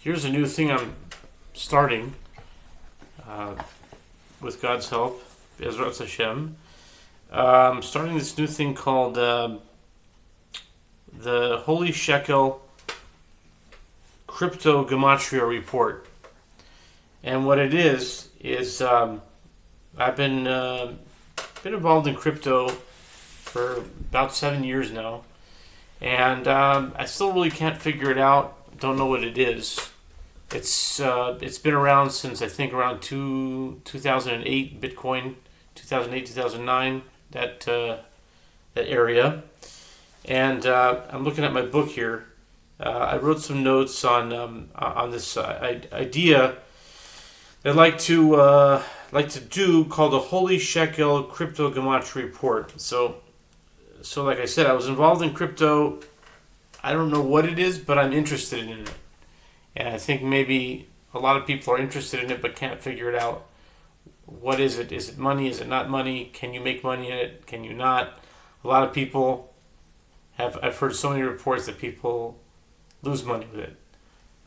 Here's a new thing I'm starting with God's help, Bezrat Hashem. I'm starting this new thing called the Holy Shekel Crypto Gematria Report. And what it is I've been involved in crypto for about 7 years now, and I still really can't figure it out. Don't know what it is. It's been around since I think around 2008 Bitcoin, 2008 2009 that area, and I'm looking at my book here. I wrote some notes on this idea that I'd like to do called the Holy Shekel Crypto Gematria Report. So like I said, I was involved in crypto. I don't know what it is, but I'm interested in it. And I think maybe a lot of people are interested in it but can't figure it out. What is it? Is it money? Is it not money? Can you make money in it? Can you not? A lot of people I've heard so many reports that people lose money with it,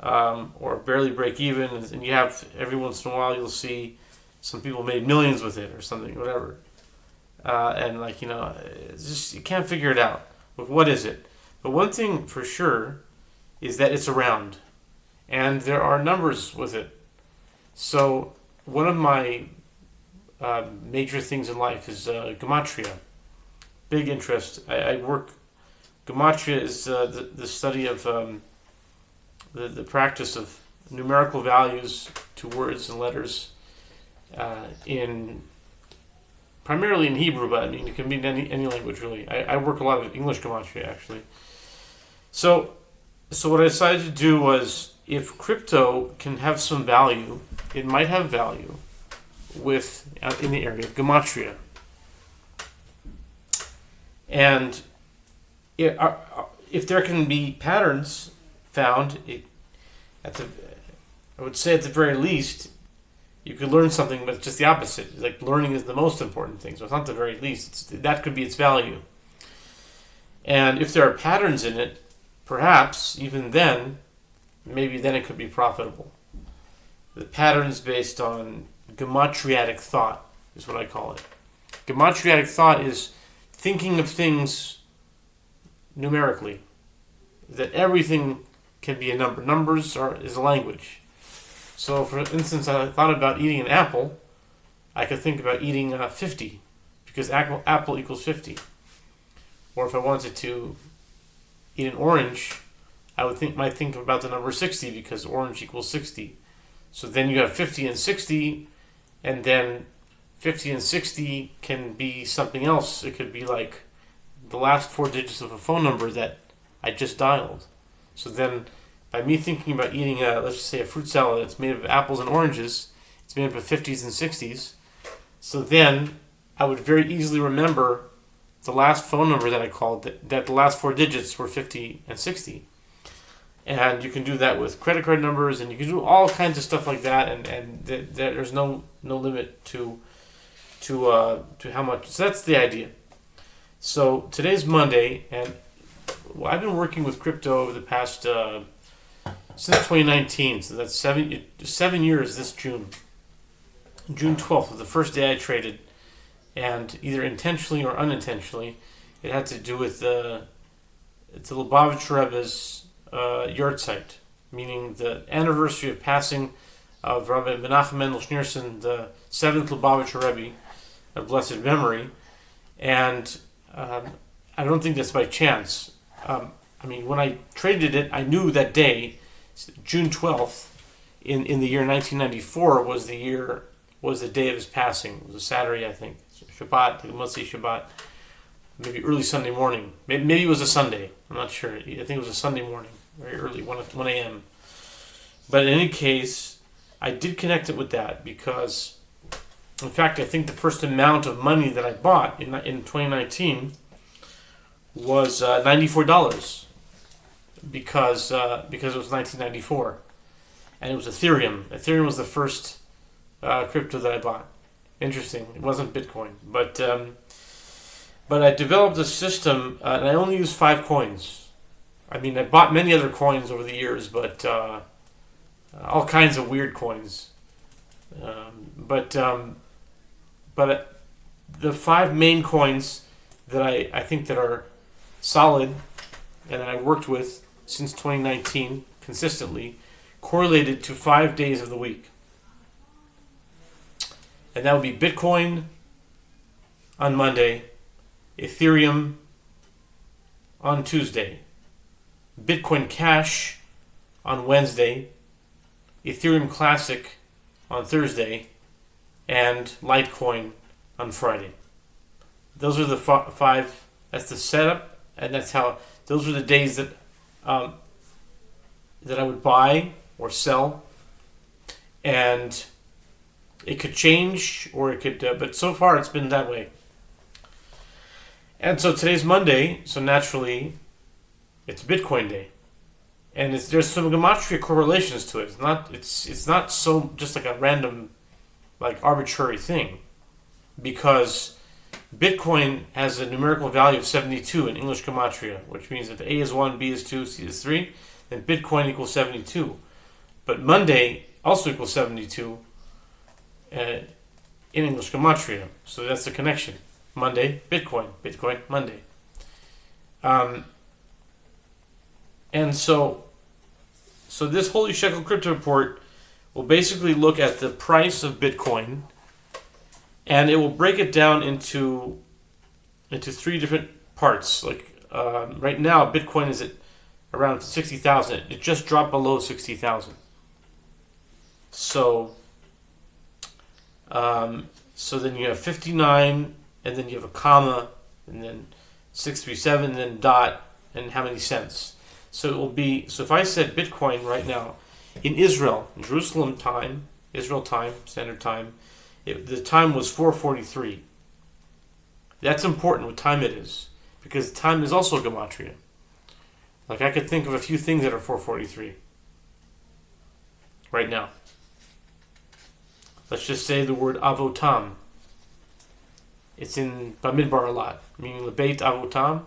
or barely break even. And you have, every once in a while, you'll see some people made millions with it or something, whatever. And it's just, you can't figure it out. But what is it? But one thing for sure is that it's around. And there are numbers with it. So one of my major things in life is Gematria. Big interest. I work. Gematria is the study of the practice of numerical values to words and letters primarily in Hebrew, but I mean it can be in any language really. I work a lot of English Gematria actually. So what I decided to do was, if crypto can have some value, it might have value in the area of Gematria. And if there can be patterns found, I would say at the very least, you could learn something, but it's just the opposite. Like, learning is the most important thing, so it's not the very least. That could be its value. And if there are patterns in it, perhaps even then, maybe then it could be profitable. The patterns based on gematriatic thought is what I call it. Gematriatic thought is thinking of things numerically. That everything can be a number. Numbers is a language. So, for instance, I thought about eating an apple. I could think about eating 50, because apple equals 50. Or if I wanted to eat an orange, I might think about the number 60, because orange equals 60. So then you have 50 and 60, and then 50 and 60 can be something else. It could be like the last 4 digits of a phone number that I just dialed. So then, by me thinking about eating let's just say a fruit salad that's made of apples and oranges, it's made up of 50s and 60s. So then I would very easily remember the last phone number that I called, that the last 4 digits were 50 and 60. And you can do that with credit card numbers, and you can do all kinds of stuff like that, and there's no limit to how much. So that's the idea. So today's Monday, and I've been working with crypto over the past since 2019. So that's 7 years this June. June 12th was the first day I traded, and either intentionally or unintentionally, it had to do with the Lubavitch Rebbe's yahrzeit, meaning the anniversary of passing of Rabbi Menachem Mendel Schneerson, the 7th Lubavitcher Rebbe of blessed memory. And I don't think that's by chance. When I traded it, I knew that day, June 12th, in the year 1994, was the day of his passing. It was a Saturday, I think. Shabbat, the Motzi Shabbat. Maybe early Sunday morning. Maybe it was a Sunday. I'm not sure. I think it was a Sunday morning, very early, 1 a.m. But in any case, I did connect it with that because, in fact, I think the first amount of money that I bought in 2019 was $94 because it was 1994, and it was Ethereum. Ethereum was the first crypto that I bought. Interesting. It wasn't Bitcoin, but I developed a system, and I only used 5 coins. I mean, I bought many other coins over the years, but all kinds of weird coins. But the five main coins that I think that are solid and that I worked with since 2019 consistently correlated to 5 days of the week. And that would be Bitcoin on Monday, Ethereum on Tuesday, Bitcoin Cash on Wednesday, Ethereum Classic on Thursday, and Litecoin on Friday. Those are the five. That's the setup, and that's how. Those are the days that that I would buy or sell, and it could change or it could. But so far, it's been that way. And so today's Monday, so naturally, it's Bitcoin Day, and there's some Gematria correlations to it. It's not so just like a random, like arbitrary thing, because Bitcoin has a numerical value of 72 in English Gematria, which means that A is 1, B is 2, C is 3, then Bitcoin equals 72. But Monday also equals 72 in English Gematria, so that's the connection. Monday, Bitcoin, Bitcoin, Monday. And so this Holy Shekel Crypto Report will basically look at the price of Bitcoin, and it will break it down into three different parts. Like right now, Bitcoin is at around 60,000. It just dropped below 60,000. So then you have 59, and then you have a comma, and then 637, and then dot, and how many cents. So it will be. So if I said Bitcoin right now in Israel, in Jerusalem time, Israel time, standard time, the time was 4:43. That's important what time it is, because time is also Gematria. Like I could think of a few things that are 4:43 right now. Let's just say the word avotam. It's in Bamidbar a lot, meaning lebeit avotam,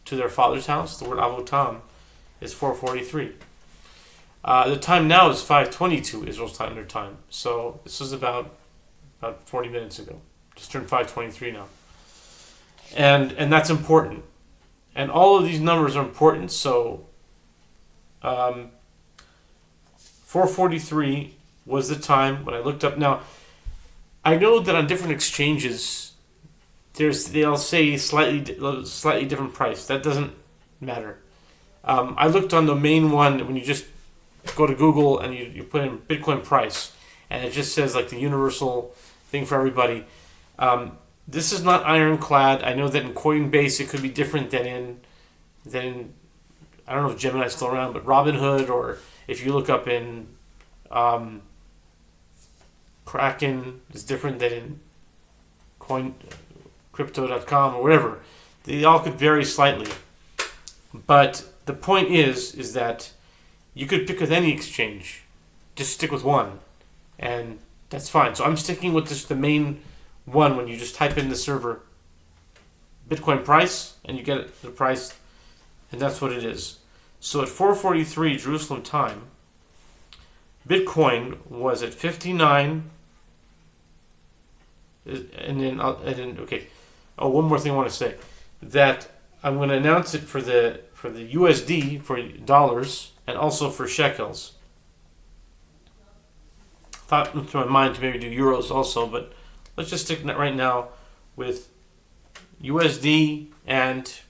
to their father's house. The word avotam is 4:43. The time now is 5:22 Israel Standard Time. So this was about 40 minutes ago. Just turned 5:23 now. And that's important. And all of these numbers are important. So 4:43 was the time when I looked up. Now, I know that on different exchanges, they'll say slightly different price. That doesn't matter. I looked on the main one when you just go to Google and you put in Bitcoin price, and it just says like the universal thing for everybody. This is not ironclad. I know that in Coinbase it could be different than in I don't know if Gemini's still around, but Robinhood, or if you look up in Kraken, is different than in crypto.com or whatever. They all could vary slightly. But the point is that you could pick with any exchange. Just stick with one. And that's fine. So I'm sticking with just the main one when you just type in the server Bitcoin price and you get the price, and that's what it is. So at 4:43 Jerusalem time, Bitcoin was at 59. And then okay. Oh, one more thing I want to say, that I'm going to announce it for the USD, for dollars, and also for shekels. Thought into my mind to maybe do euros also, but let's just stick right now with USD and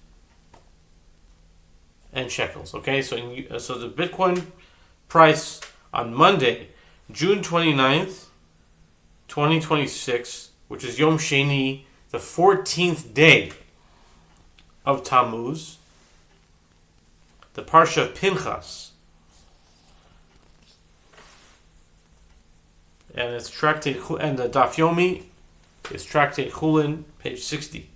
shekels. Okay, so the Bitcoin price on Monday, June 29th, 2026, which is Yom Sheni, the 14th day of Tammuz, the Parsha of Pinchas, and it's tractate, and the Daf Yomi is tractate Chulin, page 60.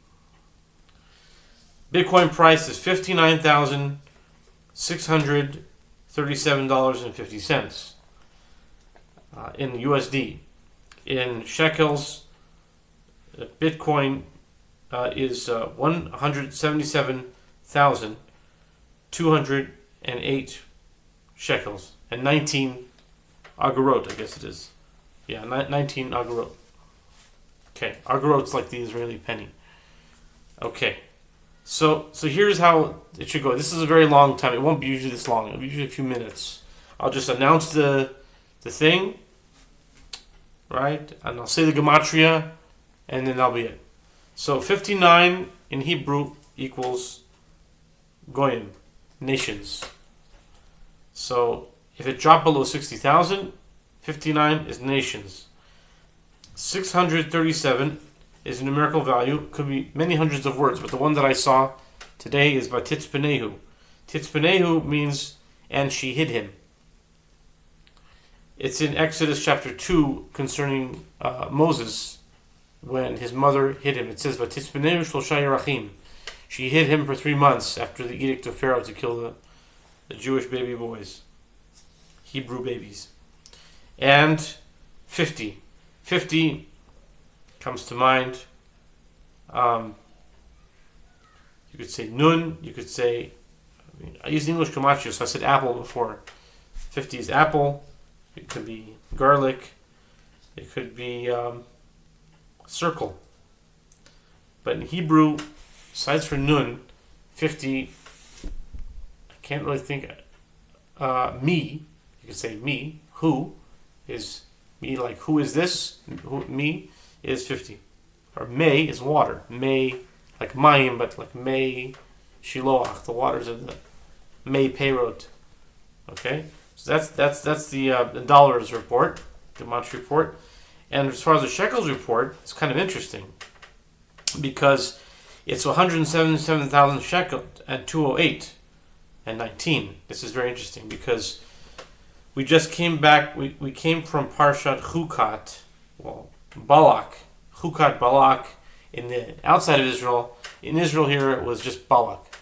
Bitcoin price is $59,637.50 in USD. In shekels, Bitcoin is 177,208 shekels and 19 agorot, I guess it is. Yeah, 19 agorot. Okay, agorot's like the Israeli penny. Okay, so here's how it should go. This is a very long time. It won't be usually this long. It'll be usually a few minutes. I'll just announce the thing, right? And I'll say the Gematria, and then that'll be it. So 59 in Hebrew equals Goyim, nations. So if it dropped below 60,000, 59 is nations. 637 is a numerical value. Could be many hundreds of words, but the one that I saw today is by Titzpenehu. Titzpenehu means, and she hid him. It's in Exodus chapter 2 concerning Moses when his mother hid him. It says, Titzpenehu shlosha yerachim. She hid him for 3 months after the edict of Pharaoh to kill the Jewish baby boys, Hebrew babies. And 50. 50 comes to mind. You could say nun. You could say, I used English Gematria, so I said apple before. 50 is apple. It could be garlic. It could be circle. But in Hebrew, besides for nun, 50, I can't really think. Me, you could say me. Who is me? Like who is this? Who, me is 50. Or may is water. May, like mayim, but like may shiloach, the waters of the may peyrot. Okay, so that's the dollars report, the Gematria report. And as far as the shekels report, it's kind of interesting because it's 177,000 shekel and 208 and 19. This is very interesting because we just came back. We came from Parshat Chukat, Balak, Chukat Balak in the outside of Israel. In Israel here it was just Balak.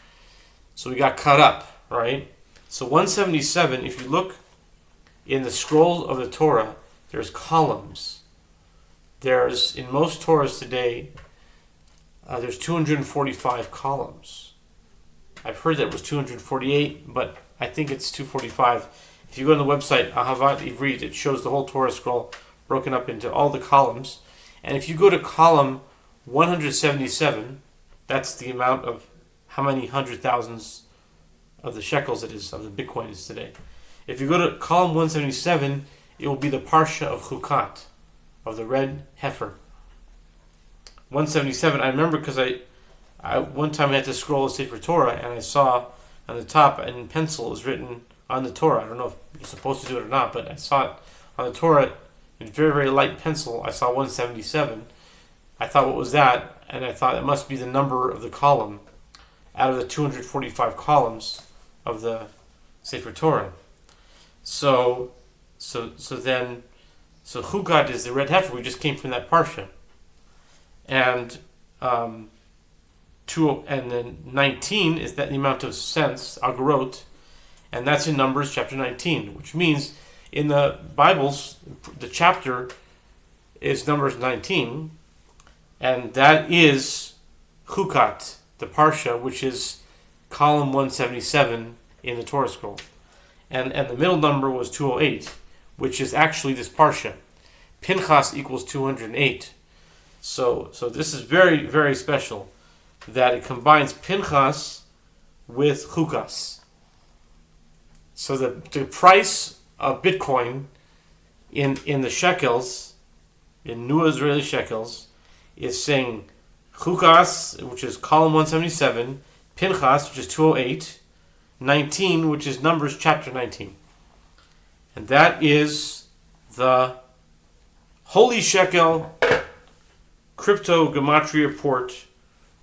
So we got caught up, right? So 177, if you look in the scroll of the Torah, there's columns. There's, in most Torahs today, there's 245 columns. I've heard that it was 248, but I think it's 245. If you go to the website, Ahavat Ivrit, it shows the whole Torah scroll broken up into all the columns. And if you go to column 177, that's the amount of how many hundred thousands of the shekels it is, of the Bitcoin is today. If you go to column 177, it will be the Parsha of Chukat, of the red heifer. 177, I remember because I one time I had to scroll a Sefer Torah and I saw on the top in pencil it was written on the Torah. I don't know if you're supposed to do it or not, but I saw it on the Torah in very, very light pencil. I saw 177. I thought, what was that? And I thought it must be the number of the column out of the 245 columns of the Sefer Torah. So Chukat is the red heifer. We just came from that parsha, and and then 19 is that the amount of cents agorot, and that's in Numbers chapter 19, which means in the Bibles the chapter is Numbers 19, and that is Chukat, the parsha, which is column 177 in the Torah scroll. And the middle number was 208, which is actually this parsha. Pinchas equals 208. So this is very, very special that it combines Pinchas with Chukas. So the price of Bitcoin in the shekels, in new Israeli shekels, is saying Chukas, which is column 177, Pinchas, which is 208, 19, which is Numbers chapter 19. And that is the Holy Shekel Crypto Gematria report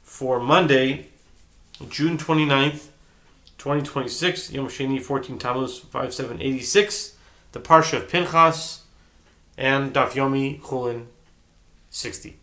for Monday, June 29th, 2026, Yom Sheni 14 Tammuz 5786, the Parsha of Pinchas, and Daf Yomi Chulin 60.